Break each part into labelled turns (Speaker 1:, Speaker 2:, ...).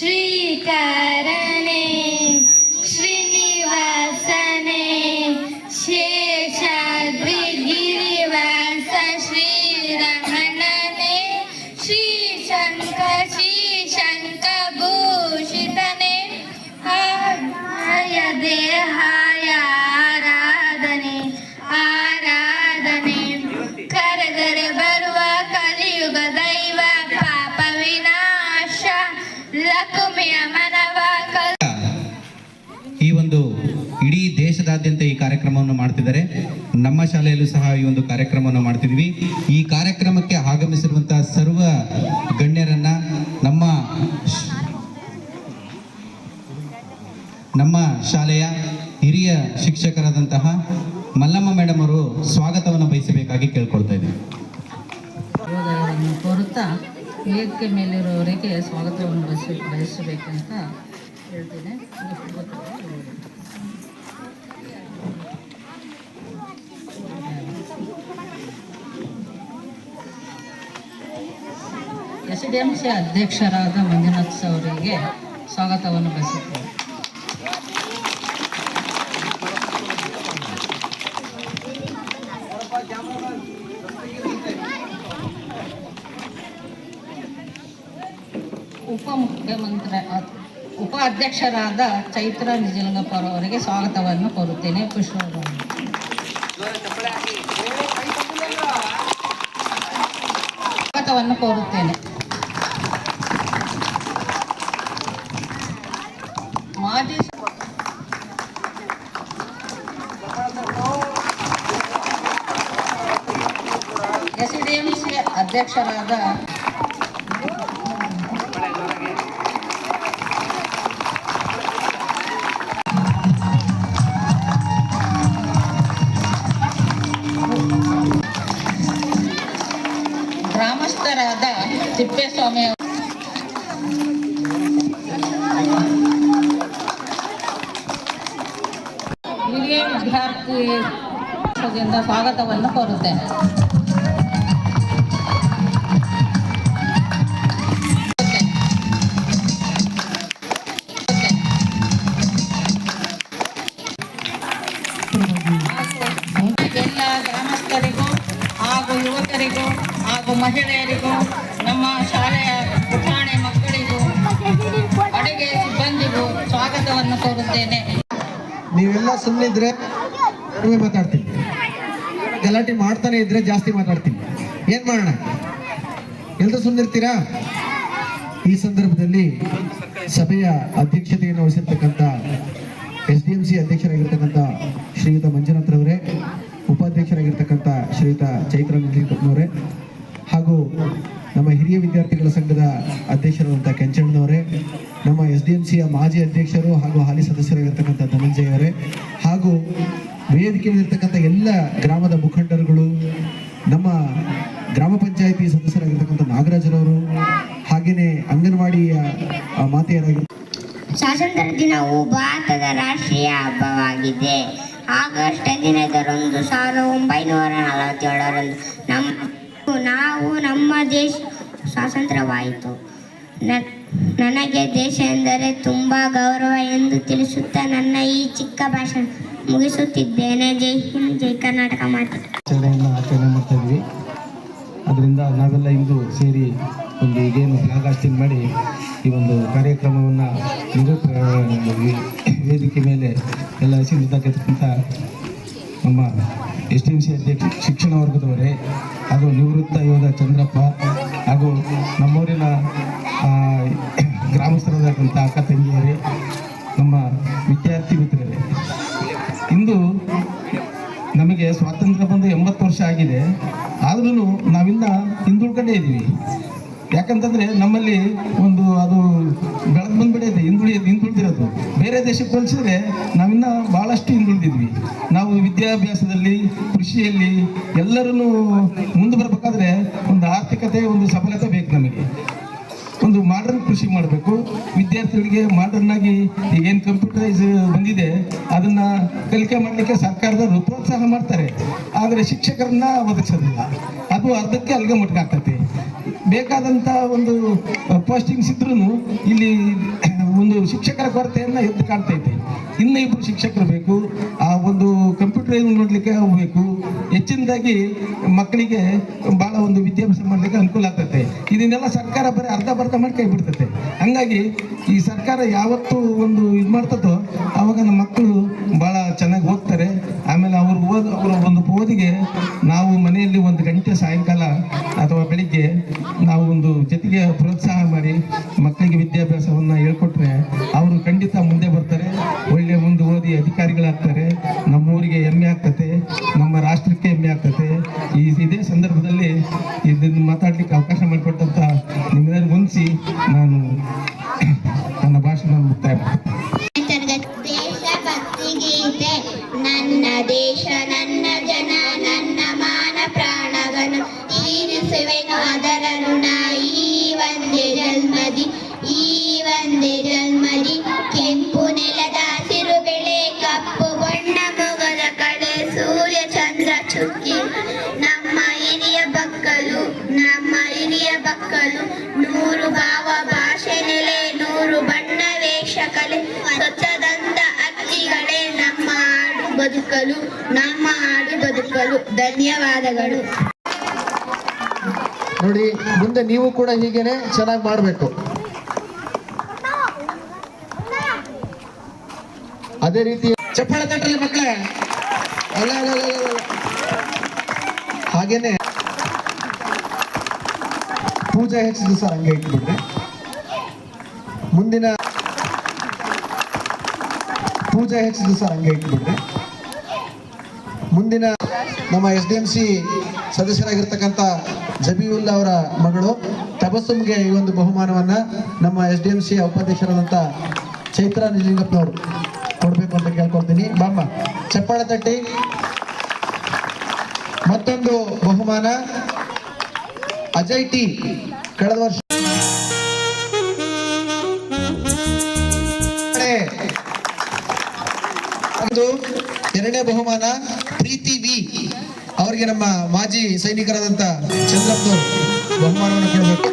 Speaker 1: ಶ್ರೀಕರನೇ ಶ್ರೀನಿವಾಸನೇ ಶೇಷಾದ್ರಿ ಗಿರಿವಾಸ ಶ್ರೀರಮಣನೇ ಶ್ರೀಶಂಕ ಭೂಷಿತನೇ ಹಾಯ ದೇಹಾಯ ಆರಾಧನೆ ಕರೆದರೆ ಬರುವ ಕಲಿಯುಗ ದೈವ ಪಾಪ ವಿನಾಶ ಲಕ್ಷ್ಮಿಯ ಮನವ
Speaker 2: ಈ ಒಂದು ಇಡೀ ದೇಶದಾದ್ಯಂತ ಈ ಕಾರ್ಯಕ್ರಮವನ್ನು ಮಾಡ್ತಿದ್ದಾರೆ. ನಮ್ಮ ಶಾಲೆಯಲ್ಲೂ ಸಹ ಈ ಒಂದು ಕಾರ್ಯಕ್ರಮವನ್ನು ಮಾಡ್ತಿದ್ವಿ. ಈ ಕಾರ್ಯಕ್ರಮಕ್ಕೆ ಆಗಮಿಸಿರುವಂತಹ ಸರ್ವ ಗಣ್ಯರನ್ನ ನಮ್ಮ ಶಾಲೆಯ ಹಿರಿಯ ಶಿಕ್ಷಕರಾದಂತಹ ಮಲ್ಲಮ್ಮ ಮೇಡಮ್ ಅವರು ಸ್ವಾಗತವನ್ನು ಬಯಸಬೇಕಾಗಿ ಕೇಳ್ಕೊಳ್ತಾ ಇದ್ದೀನಿ.
Speaker 3: ಕೋರುತ್ತಾ ವೇದಿಕೆ ಮೇಲಿರುವವರಿಗೆ ಸ್ವಾಗತವನ್ನು ಬಯಸಬೇಕಂತ ಹೇಳ್ತೇನೆ. SDMC ಅಧ್ಯಕ್ಷರಾದ ಮಂಜುನಾಥ್ ಅವರಿಗೆ ಸ್ವಾಗತವನ್ನು ಬಯಸುತ್ತೇನೆ. ಉಪ ಅಧ್ಯಕ್ಷರಾದ ಚೈತ್ರ ನಿಜಲಿಂಗಪ್ಪ ಅವರಿಗೆ ಸ್ವಾಗತವನ್ನು ಕೋರುತ್ತೇನೆ. ಸ್ವಾಗತವನ್ನು ಕೋರುತ್ತೇನೆ. ಮಾಜಿ SDMC ಅಧ್ಯಕ್ಷರಾದ ಗ್ರಾಮಸ್ಥರಾದ ತಿಪ್ಪೇಸ್ವಾಮಿ ಹಿರಿಯ ವಿದ್ಯಾರ್ಥಿಯಿಂದ ಸ್ವಾಗತವನ್ನು ಕೋರುತ್ತೇನೆ. ಎಲ್ಲ ಗ್ರಾಮಸ್ಥರಿಗೂ ಹಾಗೂ ಯುವಕರಿಗೂ ಹಾಗೂ ಮಹಿಳೆಯರಿಗೂ ನಮ್ಮ ಶಾಲೆಯ ಪುಟಾಣಿ ಮಕ್ಕಳಿಗೂ ಅಡುಗೆ ಸಿಬ್ಬಂದಿಗೂ ಸ್ವಾಗತವನ್ನು ಕೋರುತ್ತೇನೆ.
Speaker 4: ನೀವೆಲ್ಲ ಸುಮ್ಮನಿದ್ರೆ ಕಡಿಮೆ ಮಾತಾಡ್ತೀನಿ, ಗಲಾಟೆ ಮಾಡ್ತಾನೆ ಇದ್ರೆ ಜಾಸ್ತಿ ಮಾತಾಡ್ತೀನಿ. ಏನ್ ಮಾಡೋಣ? ಎಲ್ಲರೂ ಸುಮ್ಮನಿರ್ತೀರಾ? ಈ ಸಂದರ್ಭದಲ್ಲಿ ಸಭೆಯ ಅಧ್ಯಕ್ಷತೆಯನ್ನು ವಹಿಸಿರ್ತಕ್ಕಂಥ SDMC ಅಧ್ಯಕ್ಷರಾಗಿರ್ತಕ್ಕಂಥ ಶ್ರೀಯುತ ಮಂಜುನಾಥ್ರವರೇ, ಉಪಾಧ್ಯಕ್ಷರಾಗಿರ್ತಕ್ಕಂಥ ಶ್ರೀಯುತ ಚೈತ್ರ ನಿಜಲಿಂಗಪ್ಪನವರೇ, ಹಾಗೂ ನಮ್ಮ ಹಿರಿಯ ವಿದ್ಯಾರ್ಥಿಗಳ ಸಂಘದ ಅಧ್ಯಕ್ಷರಾದಂಥ ಕೆಂಚಣ್ಣನವರೇ, ನಮ್ಮ SDMCಯ ಮಾಜಿ ಅಧ್ಯಕ್ಷರು ಹಾಗೂ ಹಾಲಿ ಸದಸ್ಯರಾಗಿರ್ತಕ್ಕಂಥ ಧನಂಜಯ ಅವರೇ, ಹಾಗೂ ವೇದಿಕೆಯಲ್ಲಿರ್ತಕ್ಕಂಥ ಎಲ್ಲ ಗ್ರಾಮದ ಮುಖಂಡರುಗಳು, ನಮ್ಮ ಗ್ರಾಮ ಪಂಚಾಯಿತಿ ಸದಸ್ಯರಾಗಿರ್ತಕ್ಕಂಥ ನಾಗರಾಜರವರು, ಹಾಗೆಯೇ ಅಂಗನವಾಡಿಯ ಮಾತೆಯರಾಗಿರ್ತ
Speaker 1: ಸ್ವಾತಂತ್ರ್ಯ ದಿನವು ಭಾರತದ ರಾಷ್ಟ್ರೀಯ ಹಬ್ಬವಾಗಿದೆ. ಆಗಸ್ಟ್ 15ರಂದು 1947ರಂದು ನಮ್ಮ ದೇಶ ಸ್ವಾತಂತ್ರ್ಯವಾಯಿತು. ನನಗೆ ದೇಶ ಎಂದರೆ ತುಂಬ ಗೌರವ ಎಂದು ತಿಳಿಸುತ್ತಾ ನನ್ನ ಈ ಚಿಕ್ಕ ಭಾಷಣ ಮುಗಿಸುತ್ತಿದ್ದೇನೆ. ಜೈ ಹಿಂದ್, ಜೈ ಕರ್ನಾಟಕ ಮಾತೆ.
Speaker 4: ಆಚರಣೆ ಮಾಡ್ತಾ ಇದ್ವಿ. ಅದರಿಂದ ನಾವೆಲ್ಲ ಇಂದು ಸೇರಿ ಒಂದು ಈಗೇನು ಫ್ಲಾಗ್ ಹಾಸ್ಟಿಂಗ್ ಮಾಡಿ ಈ ಒಂದು ಕಾರ್ಯಕ್ರಮವನ್ನು ವೇದಿಕೆ ಮೇಲೆ ಎಲ್ಲ ಹಸಿರ್ತಕ್ಕಂಥ ನಮ್ಮ SDMC ಅಧ್ಯಕ್ಷ ಶಿಕ್ಷಣ ವರ್ಗದವರೇ, ಹಾಗೂ ನಿವೃತ್ತ ಯೋಧ ಚಂದ್ರಪ್ಪ, ಹಾಗೂ ನಮ್ಮೂರಿನ ಗ್ರಾಮಸ್ಥರಾದಂಥ ಅಕ್ಕ ತಂಗಿಯರೇ, ನಮ್ಮ ವಿದ್ಯಾರ್ಥಿ ಮಿತ್ರರೇ, ಇಂದು ನಮಗೆ ಸ್ವಾತಂತ್ರ್ಯ ಬಂದು 80 ವರ್ಷ ಆಗಿದೆ. ಆದ್ರೂ ನಾವಿನ್ನ ಹಿಂದುಳ್ಕೊಂಡೇ ಇದ್ದೀವಿ. ಯಾಕಂತಂದರೆ ನಮ್ಮಲ್ಲಿ ಒಂದು ಅದು ಬೆಳೆದು ಬಂದ್ಬಿಡೈತೆ ಹಿಂದುಳಿದಿರೋದು. ಬೇರೆ ದೇಶಕ್ಕೆ ಹೋಲಿಸಿದ್ರೆ ನಾವಿನ್ನ ಭಾಳಷ್ಟು ಹಿಂದುಳಿದಿದ್ವಿ. ನಾವು ವಿದ್ಯಾಭ್ಯಾಸದಲ್ಲಿ, ಕೃಷಿಯಲ್ಲಿ ಎಲ್ಲರೂ ಮುಂದೆ ಬರಬೇಕಾದ್ರೆ ಒಂದು ಆರ್ಥಿಕತೆ, ಒಂದು ಸಫಲತೆ ಬೇಕು. ನಮಗೆ ಒಂದು ಮಾಡರ್ನ್ ಕೃಷಿ ಮಾಡಬೇಕು. ವಿದ್ಯಾರ್ಥಿಗಳಿಗೆ ಮಾಡರ್ನ್ ಆಗಿ ಈಗೇನು ಕಂಪ್ಯೂಟರೈಸ್ ಬಂದಿದೆ ಅದನ್ನು ಕಲಿಕೆ ಮಾಡಲಿಕ್ಕೆ ಸರ್ಕಾರದವರು ಪ್ರೋತ್ಸಾಹ ಮಾಡ್ತಾರೆ. ಆದರೆ ಶಿಕ್ಷಕರನ್ನ ಒದಗಿಸೋದಿಲ್ಲ. ಅದು ಅರ್ಧಕ್ಕೆ ಅಲ್ಲಿಗೆ ಮಟ್ಕಾಗ್ತೈತಿ. ಬೇಕಾದಂಥ ಒಂದು ಪೋಸ್ಟಿಂಗ್ಸ್ ಇದ್ರೂ ಇಲ್ಲಿ ಒಂದು ಶಿಕ್ಷಕರ ಕೊರತೆಯನ್ನು ಎದ್ದು ಕಾಣ್ತೈತೆ. ಇನ್ನು ಇಬ್ಬರು ಶಿಕ್ಷಕರು ಬೇಕು, ಆ ಒಂದು ಕಂಪ್ಯೂಟರ್ ನೋಡಲಿಕ್ಕೆ ಹೋಗಬೇಕು. ಹೆಚ್ಚಿನದಾಗಿ ಮಕ್ಕಳಿಗೆ ಭಾಳ ಒಂದು ವಿದ್ಯಾಭ್ಯಾಸ ಮಾಡಲಿಕ್ಕೆ ಅನುಕೂಲ ಆಗ್ತೈತೆ. ಇದನ್ನೆಲ್ಲ ಸರ್ಕಾರ ಬರೀ ಅರ್ಧ ಮಾಡಿ ಕೈ ಬಿಡ್ತೈತೆ. ಹಂಗಾಗಿ ಈ ಸರ್ಕಾರ ಯಾವತ್ತು ಒಂದು ಇದು ಮಾಡ್ತದೋ ಆವಾಗ ನಮ್ಮ ಮಕ್ಕಳು ಭಾಳ ಚೆನ್ನಾಗಿ ಓದ್ತಾರೆ. ಆಮೇಲೆ ಅವರ ಒಂದು ಓದಿಗೆ ನಾವು ಮನೆಯಲ್ಲಿ 1 ಗಂಟೆ ಸಾಯಂಕಾಲ ಅಥವಾ ಬೆಳಿಗ್ಗೆ ನಾವು ಒಂದು ಜೊತೆಗೆ ಪ್ರೋತ್ಸಾಹ ಮಾಡಿ ಮಕ್ಕಳಿಗೆ ವಿದ್ಯಾಭ್ಯಾಸವನ್ನು ಹೇಳ್ಕೊಟ್ರೆ ಅವರು ಖಂಡಿತ ಮುಂದೆ ಬರ್ತಾರೆ, ಒಳ್ಳೆ ಮುಂದೆ ಓದಿ ಅಧಿಕಾರಿಗಳಾಗ್ತಾರೆ. ನಮ್ಮೂರಿಗೆ ಹೆಮ್ಮೆ ಆಗ್ತದೆ, ನಮ್ಮ ರಾಷ್ಟ್ರಕ್ಕೆ ಹೆಮ್ಮೆ ಆಗ್ತದೆ. ಇದೇ ಸಂದರ್ಭದಲ್ಲಿ ಇದನ್ನು ಮಾತಾಡ್ಲಿಕ್ಕೆ ಅವಕಾಶ ಮಾಡಿಕೊಟ್ಟಂತ ನಿಮ್ಮೆಲ್ಲರಿಗೂ ಹೊಂದಿಸಿ ನಾನು ನನ್ನ ಭಾಷಣ ಮುಕ್ತಾಯ ಮಾಡ್ತೀನಿ.
Speaker 1: ದೇಶಭಕ್ತಿ ಗೀತೆ. ನನ್ನ ದೇಶ ನನ್ನ ಜನ ನನ್ನ ಮಾನ ಪ್ರಾಣಗನ ಈರಿಸುವೆನು ಅದರ ಋಣ ಈ ಒಂದೇ ಜನ್ಮದಿ ಕೆಂಪು ನೆಲದ ಹಸಿರು ಬೆಳೆ ಕಪ್ಪು ಬಣ್ಣ ಮೊಗದ ಕಡೆ ಸೂರ್ಯ ಚಂದ್ರ ಚುಕ್ಕಿ ನಮ್ಮ ಹಿರಿಯ ಬಕ್ಕಲು 100 ಭಾವ ಭಾಷೆ ನೆಲೆ 100 ಬಣ್ಣ ವೇಷ ಕಲೆ ಸ್ವಚ್ಛದಂತ ಅಕ್ಕಿಗಳೇ ನಮ್ಮ ಹಾಡು ಬದುಕಲು ಧನ್ಯವಾದಗಳು.
Speaker 5: ನೋಡಿ, ಮುಂದೆ ನೀವು ಕೂಡ ಹೀಗೇನೆ ಚೆನ್ನಾಗಿ ಮಾಡಬೇಕು. ಅದೇ ರೀತಿ ಚಪ್ಪಾಳೆ ತಟ್ಟಲಿ ಮಕ್ಕಳೇ. ಹಾಗೇನೆ ಪೂಜೆ ಹೆಚ್ಚಿದ್ದು ಸರ್ ಹಂಗೆ ಇಟ್ಬಿಟ್ರೆ ಮುಂದಿನ ನಮ್ಮ SDMC ಸದಸ್ಯರಾಗಿರ್ತಕ್ಕಂಥ ಜಬೀವುಲ್ಲಾ ಅವರ ಮಗಳು ತಬಸ್ಸುಮ್ಗೆ ಈ ಒಂದು ಬಹುಮಾನವನ್ನ ನಮ್ಮ SDMC ಉಪಾಧ್ಯಕ್ಷರಾದಂಥ ಚೈತ್ರ ನಿಜಲಿಂಗಪ್ಪನವರು ಕೊಡಬೇಕು ಅಂತ ಕೇಳ್ಕೊಳ್ತೀನಿ. ಬಾಮ್ಮ ಚಪ್ಪಾಳೆ ತಟ್ಟಿ. ಮತ್ತೊಂದು ಬಹುಮಾನ ಅಜಯ್ ಟಿ ಕಳೆದ ವರ್ಷ ಎರಡನೇ ಬಹುಮಾನ ಪ್ರೀತಿ ವಿ ಅವರಿಗೆ ನಮ್ಮ ಮಾಜಿ ಸೈನಿಕರಾದಂತ ಚಂದ್ರಪ್ಪನವರು ಬಹುಮಾನವನ್ನು ಕೊಡಬೇಕು.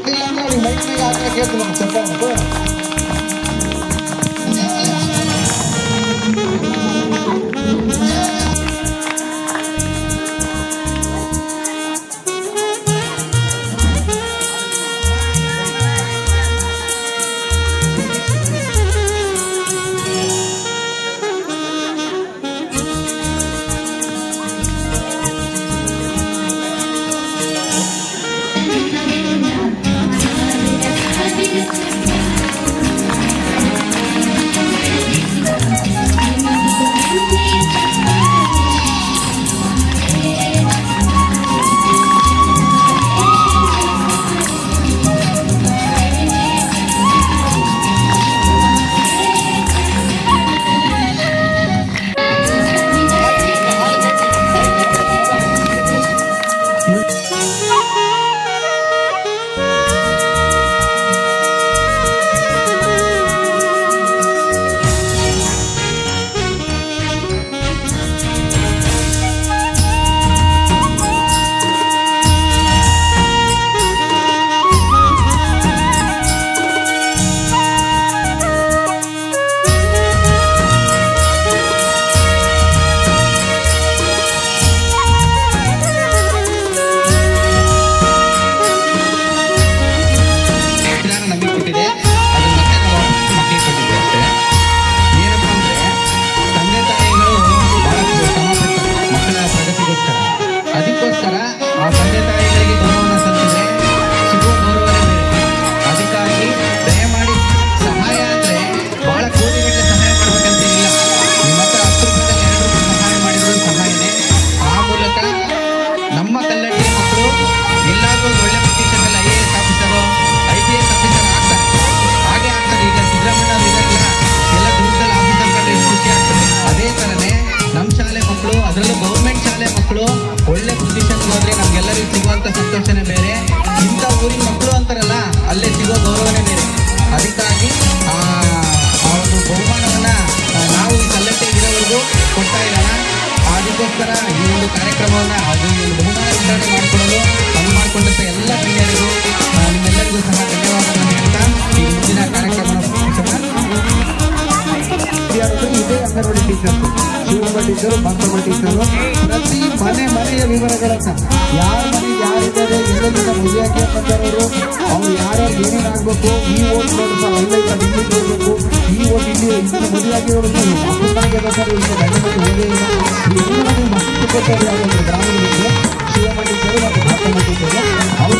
Speaker 2: ಅದಕ್ಕೋಸ್ಕರ ಈ ಒಂದು ಕಾರ್ಯಕ್ರಮವನ್ನು ಅದು ಬಹುಮಾನ ವಿತರಣೆ ಮಾಡಿಕೊಡಲು ಮಾಡಿಕೊಂಡಂಥ ಎಲ್ಲ ಗಣ್ಯರಿಗೂ
Speaker 5: teachers, Shivamma teacher, Bharatamma teacher ಪ್ರತಿ ಮನೆಯ ವಿವರಗಳನ್ನ ಯಾರ ಮನೆಗೆ ಯಾರಿದ್ದಾರೆ, ಎಲ್ಲೆಲ್ಲಿಂದ ಮದುವೆಯಾಗಿ ಬಂದವರು, ಅವ್ರು ಯಾರ್ಯಾರು ಏನೇನಾಗಬೇಕು, ಈ ಓಟ್ ನೋಡಿಸ ಅಲ್ಲೈತ ಇಲ್ಲಿ ಹೋಗ್ಬೇಕು, ಈ ಓಟ್ ಇಲ್ಲಿ ಮದುವೆಯಾಗಿರೋದು ಮಕ್ಕಳಿಗೆ ಬೇಕಾದ್ರೆ ಇಲ್ಲಿ ಗಂಡ ಮಕ್ಕಳು ಓದೇ ಇಲ್ಲ, ಎಲ್ಲರೂ ಮಕ್ಕಳು ಕೊಡ್ತಾರೆ. ಯಾವ್ದು ಗ್ರಾಮಗಳಿಗೆ ಶಿವಮ್ಮ ಟೀಚರು ಮತ್ತು ಭಾರತಮ್ಮ ಟೀಚರು ಅವ್ರು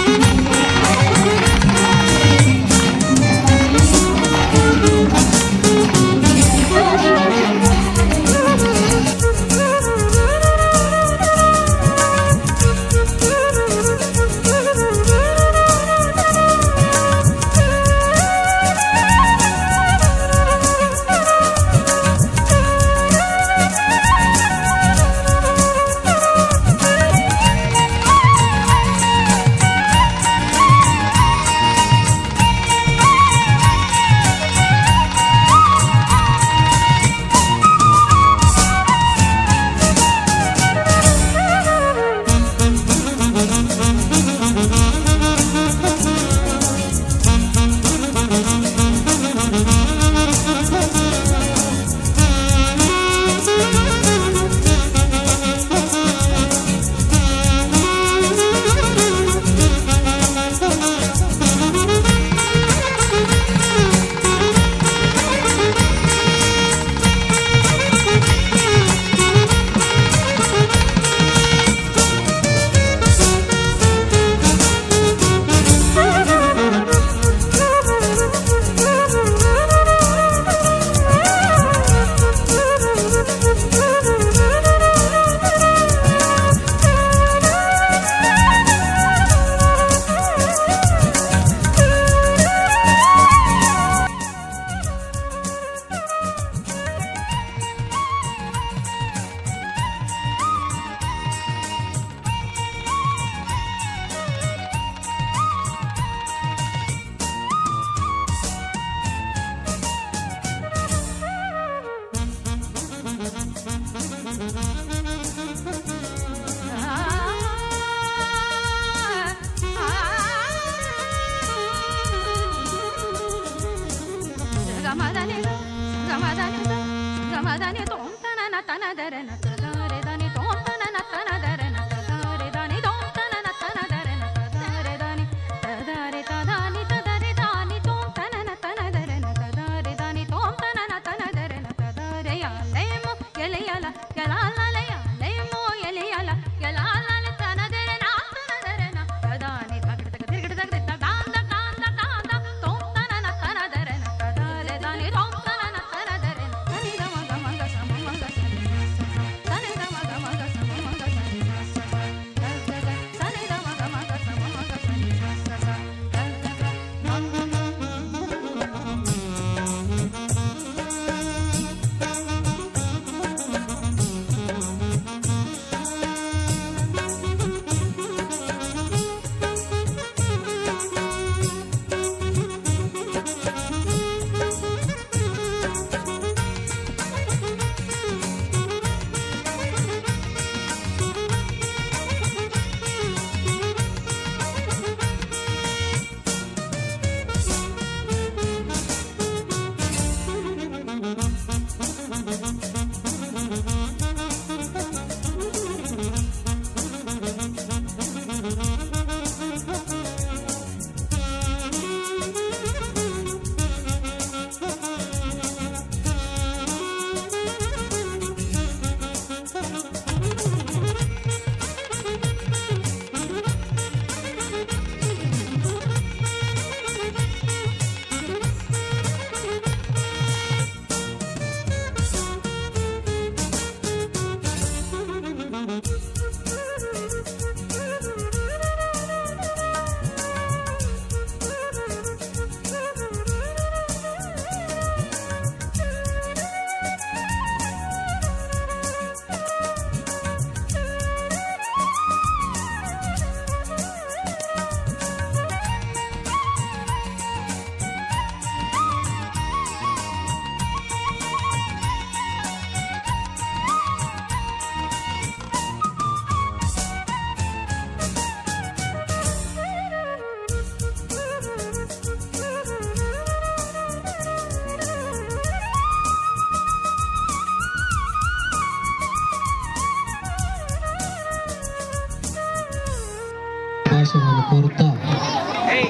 Speaker 6: ಶುಭಾಶಯಗಳನ್ನು ಕೋರುತ್ತಾ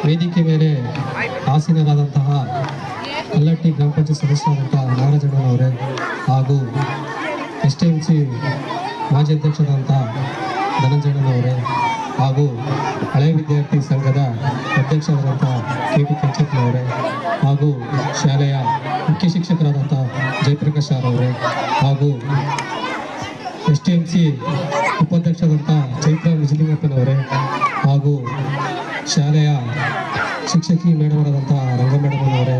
Speaker 6: ವೇದಿಕೆ ಮೇಲೆ ಆಸೀನರಾದಂತಹ ಕಲ್ಲಟ್ಟಿ ಗ್ರಾಮ ಪಂಚಾಯತ್ ಸದಸ್ಯರಾದಂತಹ ನಾಗರಾಜಣ್ಣನವರೇ ಹಾಗೂ STMC ಮಾಜಿ ಅಧ್ಯಕ್ಷರಾದಂತಹ ಧನಂಜಯಣ್ಣನವರೇ ಹಾಗೂ ಹಳೆಯ ವಿದ್ಯಾರ್ಥಿ ಸಂಘದ ಅಧ್ಯಕ್ಷರಾದಂತಹ KP ಕೆಂಚಪ್ಪನವರೇ ಹಾಗೂ ಶಾಲೆಯ ಮುಖ್ಯ ಶಿಕ್ಷಕರಾದಂಥ ಜಯಪ್ರಕಾಶ್ ಅವರೇ ಹಾಗೂ STMC ಉಪಾಧ್ಯಕ್ಷರಾದಂಥ ಚೈತ್ರ ನಿಜಲಿಂಗಪ್ಪನವರೇ ಹಾಗೂ ಶಾಲೆಯ ಶಿಕ್ಷಕಿ ಮೇಡಮರಾದಂಥ ರಂಗ ಮೇಡಮನವರೇ